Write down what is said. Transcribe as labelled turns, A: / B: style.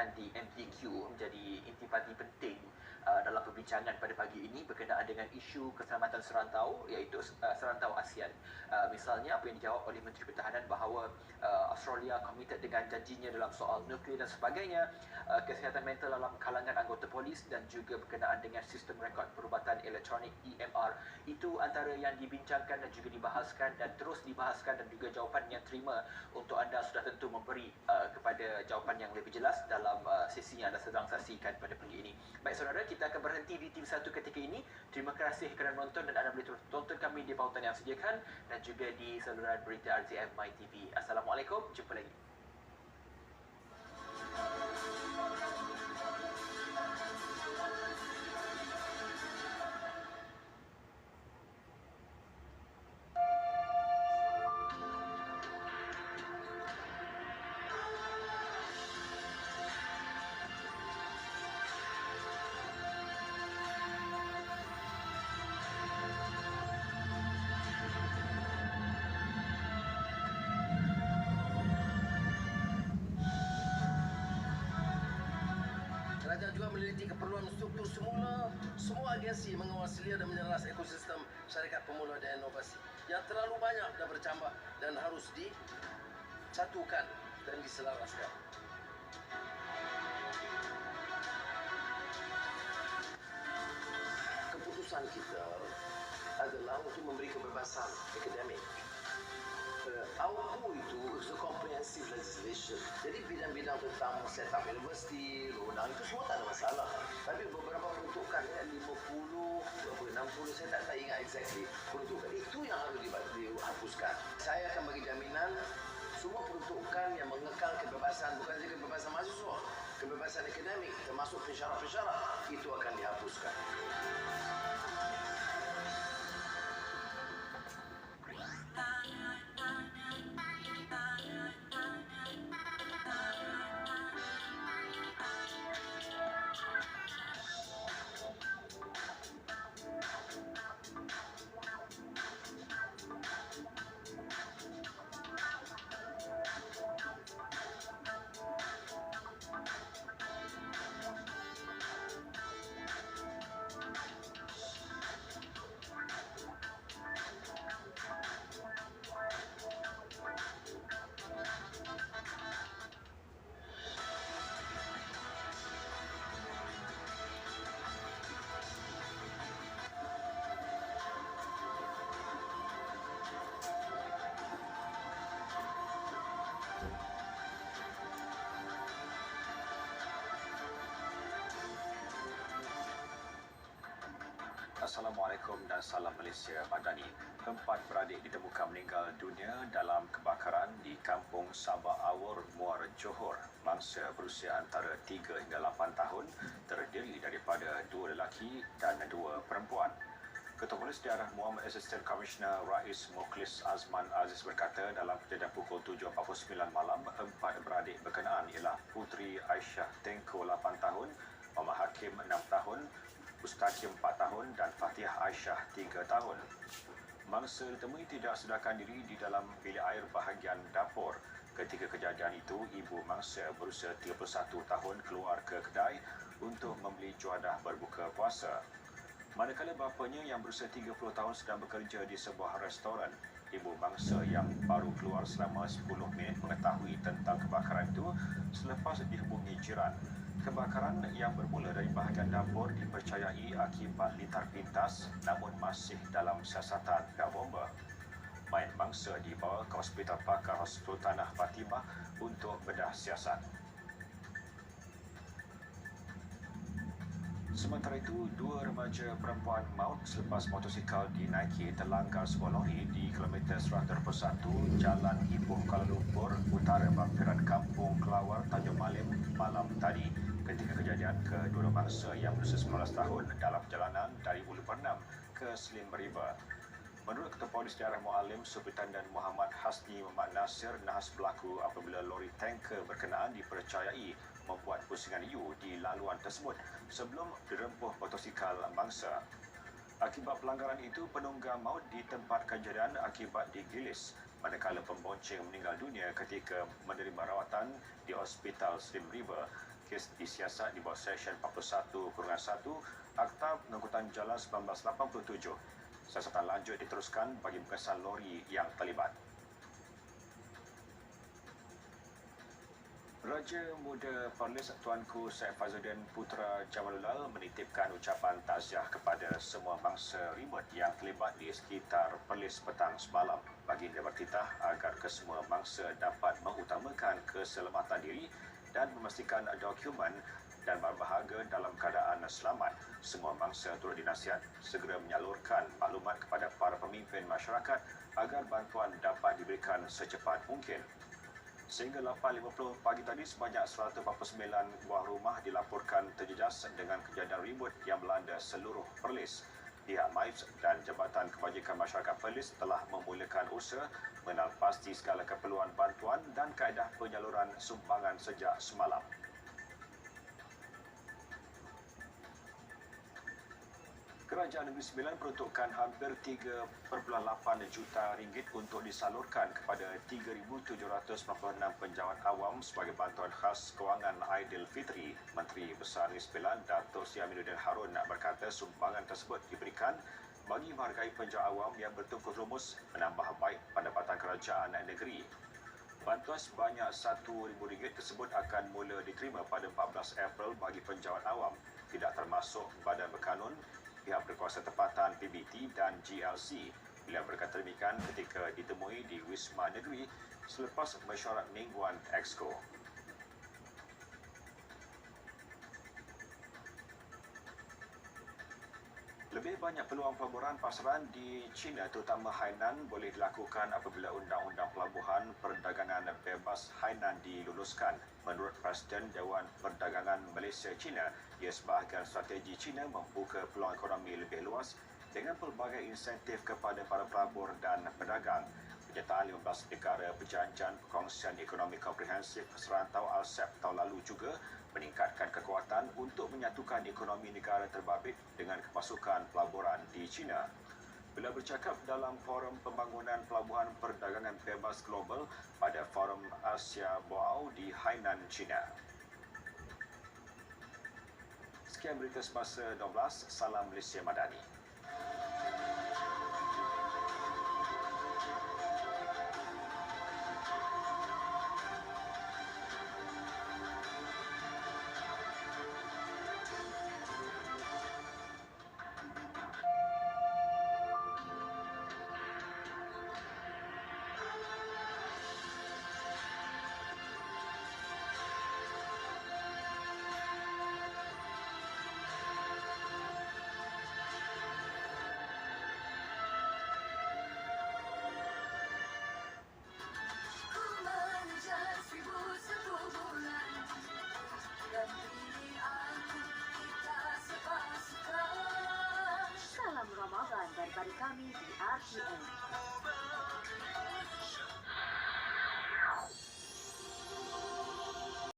A: dibincangkan di MTQ menjadi intipati penting dalam perbincangan pada pagi ini berkenaan dengan isu keselamatan serantau, iaitu serantau ASEAN. Misalnya apa yang dijawab oleh Menteri Pertahanan bahawa Australia komited dengan janjinya dalam soal nuklear dan sebagainya, kesihatan mental dalam kalangan anggota polis dan juga berkenaan dengan sistem rekod perubatan elektronik EMR. Itu antara yang dibincangkan dan juga dibahaskan dan terus dibahaskan, dan juga jawapan yang terima untuk anda sudah tentu memberi kepada jawapan yang lebih jelas dalam sesi yang anda sedang saksikan pada pagi ini. Baik saudara, kita akan berhenti di TV1 ketika ini. Terima kasih kerana menonton dan anda boleh tonton kami di pautan yang sediakan dan juga di saluran berita RTM My TV. Assalamualaikum, jumpa lagi.
B: Kerajaan juga meneliti keperluan struktur semula semua agensi mengawal selia dan menyelas ekosistem syarikat pemula dan inovasi yang terlalu banyak dan bercambah dan harus disatukan dan diselaraskan. Keputusan kita adalah untuk memberi kebebasan akademik. AUKU itu is a comprehensive legislation. Jadi bidang-bidang tentang set up university, undang itu semua tak ada masalah. Tapi beberapa peruntukan 50, 60, saya tak ingat exactly peruntukan. Itu yang harus dihapuskan. Saya akan bagi jaminan semua peruntukan yang mengekang kebebasan, bukan saja kebebasan mahasiswa, kebebasan akademik, termasuk pensyarat-pensyarat, itu akan dihapuskan.
C: Assalamualaikum dan salam Malaysia Madani. 4 beradik ditemukan meninggal dunia dalam kebakaran di Kampung Sabak Awur, Muara Johor. Mangsa berusia antara 3 hingga 8 tahun, terdiri daripada 2 lelaki dan 2 perempuan. Ketua Polis Daerah Muhammad Asisten Komisioner Rais Mukhlis Azman Aziz berkata dalam kejadian pukul 7.49 malam, 4 beradik berkenaan ialah Putri Aisyah Tengko 8 tahun, Muhammad Hakim 6 tahun, Ustakim 4 tahun dan Fatihah Aisyah 3 tahun. Mangsa ditemui tidak sedarkan diri di dalam bilik air bahagian dapur. Ketika kejadian itu, ibu mangsa berusia 31 tahun keluar ke kedai untuk membeli juadah berbuka puasa. Manakala bapanya yang berusia 30 tahun sedang bekerja di sebuah restoran. Ibu mangsa yang baru keluar selama 10 minit mengetahui tentang kebakaran itu selepas dihubungi jiran. Kebakaran yang bermula dari bahagian dapur dipercayai akibat lintar pintas namun masih dalam siasatan pihak bomba. Mayat mangsa dibawa ke Hospital Pakar Hospital Tanah Fatimah untuk bedah siasat. Sementara itu, 2 remaja perempuan maut selepas motosikal dinaiki terlanggar sebuah lori di kilometer 121 Jalan Ipoh Kuala Lumpur, utara bampiran Kampung Kelawar, Tanjung Malim malam tadi. Ketika kejadian, kedua mangsa yang berusia 19 tahun dalam perjalanan dari Ulu Pernam ke Slim River. Menurut Ketua Polis Daerah Mualim, Superintendent Muhammad Hasni Muhammad Nasir, nahas berlaku apabila lori tanker berkenaan dipercayai membuat pusingan liu di laluan tersebut sebelum dirempuh motosikal mangsa. Akibat pelanggaran itu, penunggang maut di tempat kejadian akibat digilis, manakala pembonceng meninggal dunia ketika menerima rawatan di Hospital Slim River. kes disiasat di bawah Seksyen 41-1 Akta Pengangkutan Jalan 1987. Siasatan lanjut diteruskan bagi pengesan lori yang terlibat. Raja Muda Perlis Tuanku Syed Fazluddin Putra Jamalullah menitipkan ucapan takziah kepada semua bangsa remote yang terlibat di sekitar Perlis petang semalam. Baginda bertitah agar kesemua bangsa dapat mengutamakan keselamatan diri dan memastikan dokumen dan barang berharga dalam keadaan selamat. Semua bangsa turut dinasihat segera menyalurkan maklumat kepada para pemimpin masyarakat agar bantuan dapat diberikan secepat mungkin. Sehingga 8.50 pagi tadi, sebanyak 149 buah rumah dilaporkan terjejas dengan kejadian ribut yang melanda seluruh Perlis. Pihak MIPS dan Jabatan Kebajikan Masyarakat Perlis telah memulakan usaha mengenal pasti segala keperluan bantuan dan kaedah penyaluran sumbangan sejak semalam. Kerajaan Negeri Sembilan peruntukkan hampir 3.8 juta ringgit untuk disalurkan kepada 3,796 penjawat awam sebagai bantuan khas kewangan Aidilfitri. Menteri Besar Negeri Sembilan, Datuk Seri Aminuddin Harun berkata sumbangan tersebut diberikan bagi menghargai penjawat awam yang bertungkus lumus menambah baik pendapatan kerajaan negeri. Bantuan sebanyak RM1,000 tersebut akan mula diterima pada 14 April bagi penjawat awam, tidak termasuk badan berkanun, pihak berkuasa tempatan PBT dan GLC. Beliau berkata demikian ketika ditemui di Wisma Negeri selepas mesyuarat mingguan Exco. Lebih banyak peluang pelaburan pasaran di China terutama Hainan boleh dilakukan apabila Undang-Undang Pelabuhan Perdagangan Bebas Hainan diluluskan. Menurut Presiden Dewan Perdagangan Malaysia China, ia sebahagian strategi China membuka peluang ekonomi lebih luas dengan pelbagai insentif kepada para pelabur dan pedagang. Penyertaan 15 negara Perjanjian Perkongsian Ekonomi Komprehensif Serantau ASEP tahun lalu juga meningkatkan kekuatan untuk menyatukan ekonomi negara terbabit dengan kemasukan pelaburan di China. Bila bercakap dalam Forum Pembangunan Pelabuhan Perdagangan Bebas Global pada Forum Asia Boao di Hainan, China. Sekian berita semasa 12, salam Malaysia Madani.
D: Salam Ramadan daripada kami di RTM.